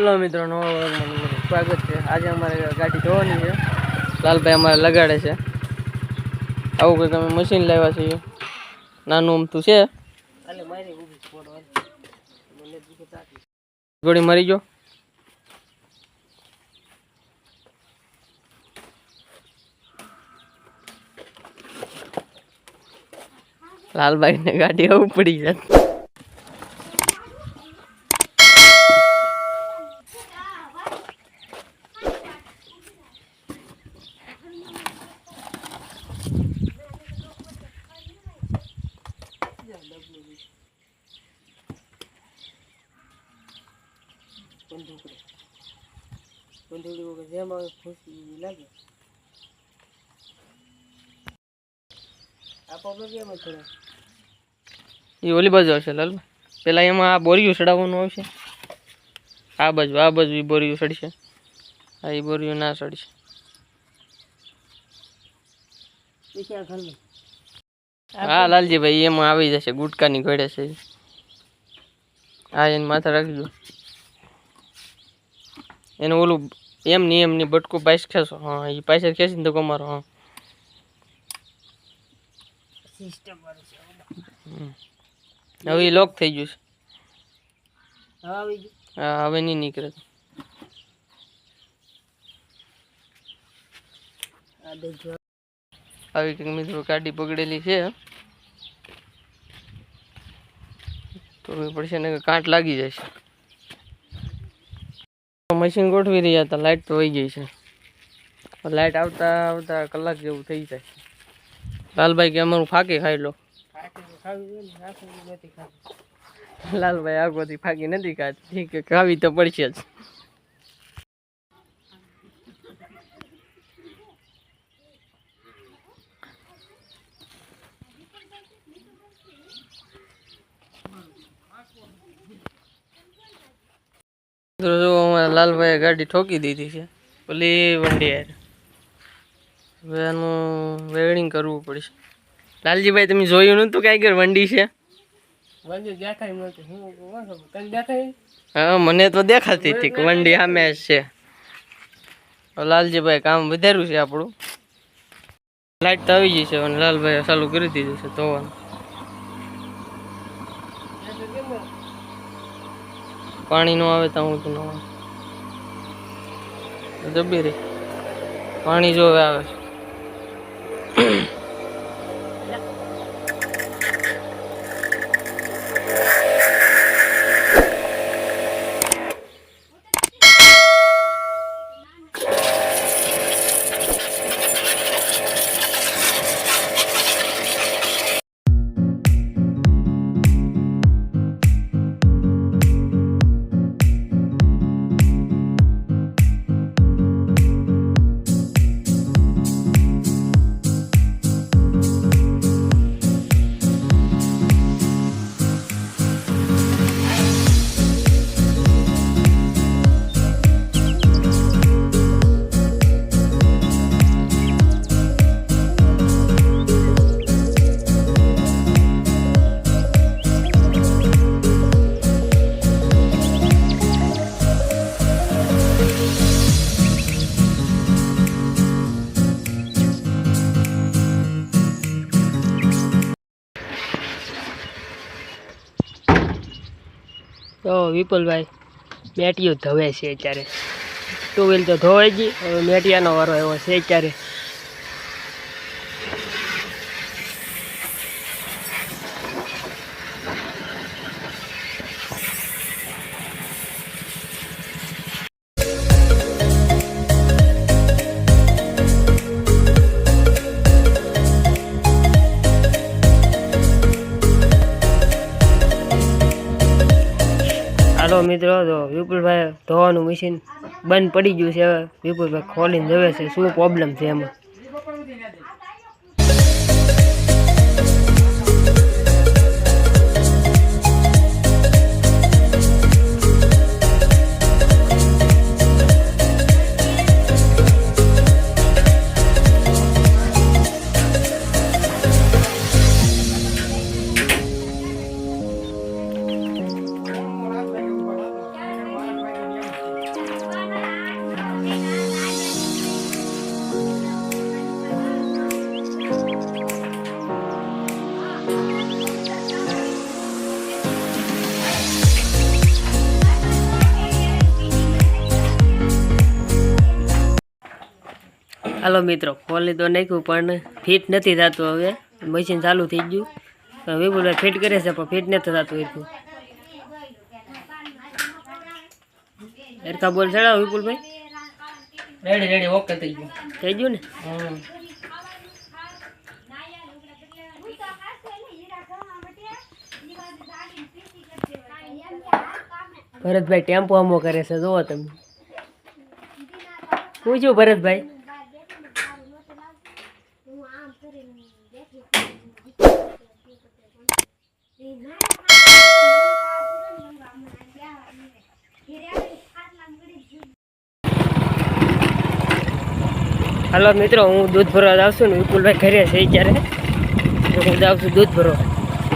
Hello मित्रों, नवा व्लॉगમાં સ્વાગત છે। આજે અમારે ગાડી ધોવાની છે। લાલભાઈ અમારે લગાડે છે। આવું કંઈક અમે મશીન લાવ્યા છીએ। નાનું અમથું છે। ગોળી મરી ગયો। લાલભાઈ ને ગાડી આવું પડી જાય। ये ओली बाजू आवशे लाल पेला एमां आ बोरियो सड़ाववानुं आवशे। आ बाजू बोरियो सड़शे। आ ई बोरियो ना सड़शे। हाँ लालजी भाई एमां आवी जशे। गुटकानी घोड़े छे। आ एने माथे राखी दो। एने ओलू एमनी बटकू पाइस खेसो। हाँ ई पाइस खेसीने तो कमारो। हाँ सिस्टम હવે લોક થઈ ગયું છે। હા હવે નહીં નીકળે। આવી કંઈક મિત્રો ગાડી પકડેલી છે તો પડશે ને કાંટ લાગી જશે। મશીન ગોઠવી રહ્યા હતા, લાઇટ તો વહી ગઈ છે। લાઇટ આવતા આવતા કલાક જેવું થઈ જાય। લાલભાઈ કે અમારું ફાંકી ખાઈ લો। લાલભાઈ આગોથી ફાંકી નથી ખાતી। ઠીક છે ખાવી તો પડશે જ। જો લાલભાઈ ગાડી ઠોકી દીધી છે ઓલી વંડી યાર। હવે આનું વેલ્ડિંગ કરવું પડશે। लालजी भाई तुम जोયું नतुं કે આગળ વંડી છે? વંડી દેખાય નહોતી। હું તને દેખાય? હા મને તો દેખાતી હતી કે વંડી સામે છે। લાલજી ભાઈ કામ વધાર્યું છે આપણું। લાઈટ તો આવી ગઈ છે અને લાલભાઈ ચાલુ કરી દીધું છે ધોવાનું। પાણી નો આવે તો હું તો ન આવે જબી રે પાણી જો આવે છે। तो विपुल भाई मेटियो धोवे छे अत्यारे। टू व्हील तो धोवाई गई, हवे मेटियानो वारो एवो छे अत्यारे। हेलो मित्रों, तो विपुल भाई धोवानुं मशीन बंद पड़ी गयुं छे। विपुल भाई खोलीने जोवे छे शुं प्रॉब्लम छे एमां। હાલો મિત્રો, ખોલી તો નાખ્યું પણ ફિટ નથી થતું. હવે મશીન ચાલુ થઈ ગયું. વિપુલભાઈ ફિટ કરે છે પણ ફિટ નથી થતું એટલું. એરકા બોલ ચડાવો વિપુલભાઈ. રેડી રેડી ઓકે થઈ ગયું ને. ભરતભાઈ ટેમ્પો આમો કરે છે, જોવો તમે. પૂછ્યું ભરતભાઈ. હાલો મિત્રો, હું દૂધ ભરવા જાઉં છું ને વિપુલભાઈ ઘરે છે ત્યારે. હું જાઉં છું દૂધ ભરવા,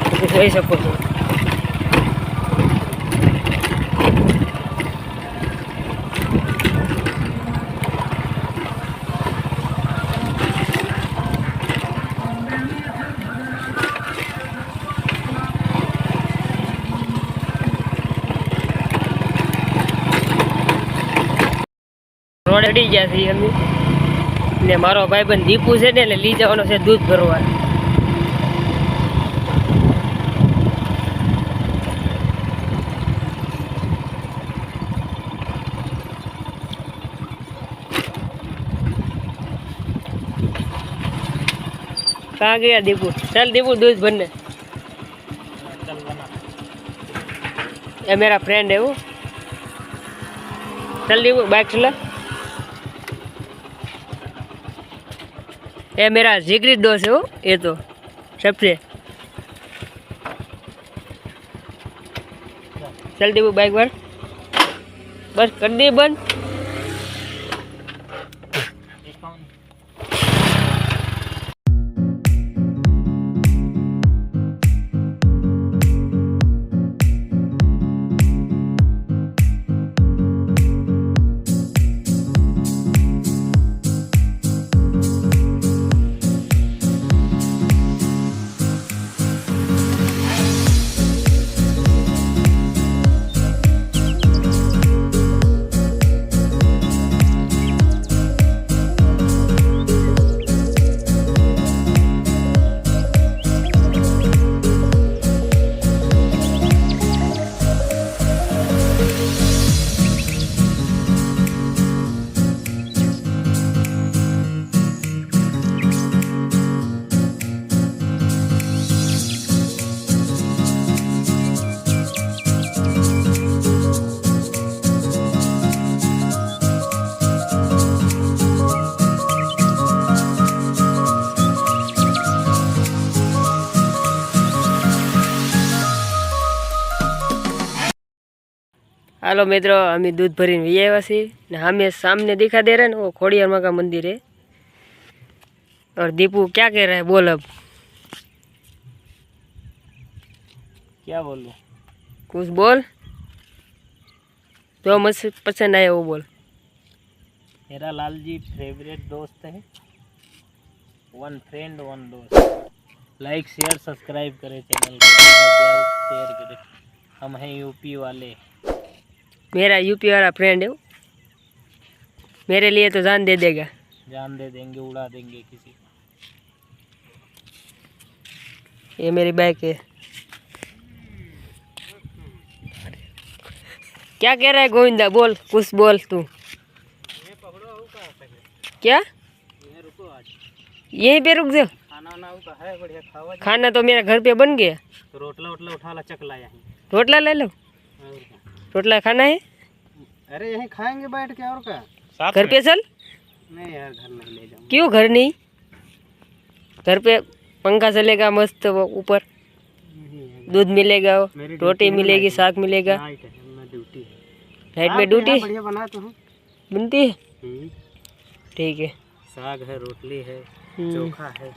તમે જોઈ શકો છો. રોડ અડી ગયા છીએ અમે ને મારો ભાઈબંધ દીપુ છે ને એટલે લઈ જવાનો છે દૂધ ભરવા. कहाँ गया दीपू? चल दीपू दूध भरने. ये मेरा फ्रेंड है वो. चल दीपू बाइक चला. ये मेरा जिगरी दोस्त है वो, ये तो सबसे. चल दीपू बाइक पर. बस कर दी बंद. हेलो मित्रों, हमें दूध भरीने वी आया सी ने हमें सामने दिखा दे रहा है ना वो खोड़ियार माँ का मंदिर है। और दीपू क्या कह रहा है, बोल अब। क्या बोलूं? कुछ बोल जो मुझे पसंद आया वो बोल। मेरा लाल जी फेवरेट दोस्त है, वन फ्रेंड वन दोस्त। लाइक शेयर सब्सक्राइब करें चैनल को, शेयर करें। हम हैं यूपी वाले। मेरा यूपी वाला फ्रेंड है वो, मेरे लिए तो जान दे देगा। जान दे देंगे, उड़ा देंगे किसी को। ये मेरी बाइक है। क्या कह रहा है गोविंदा, बोल कुछ बोल तू। क्या यहीं पे रुक जाओ? खाना है बढ़िया, खावा। खाना तो मेरा घर पे बन गया। तो रोटला वोटला उठा ला, चक ला यहीं। रोटला ले लो, रोटला खाना है। अरे यहीं खाएंगे बैठ के, और क्या। घर पे चल। नहीं यार, घर नहीं ले जाऊँ। क्यों घर नहीं? घर पे पंखा चलेगा मस्त, वो ऊपर दूध मिलेगा, रोटी मिलेगी, साग मिलेगा। नाइट में ड्यूटी बढ़िया बनाता हूँ, बनती है। ठीक है। साग है, रोटली है, चोखा है।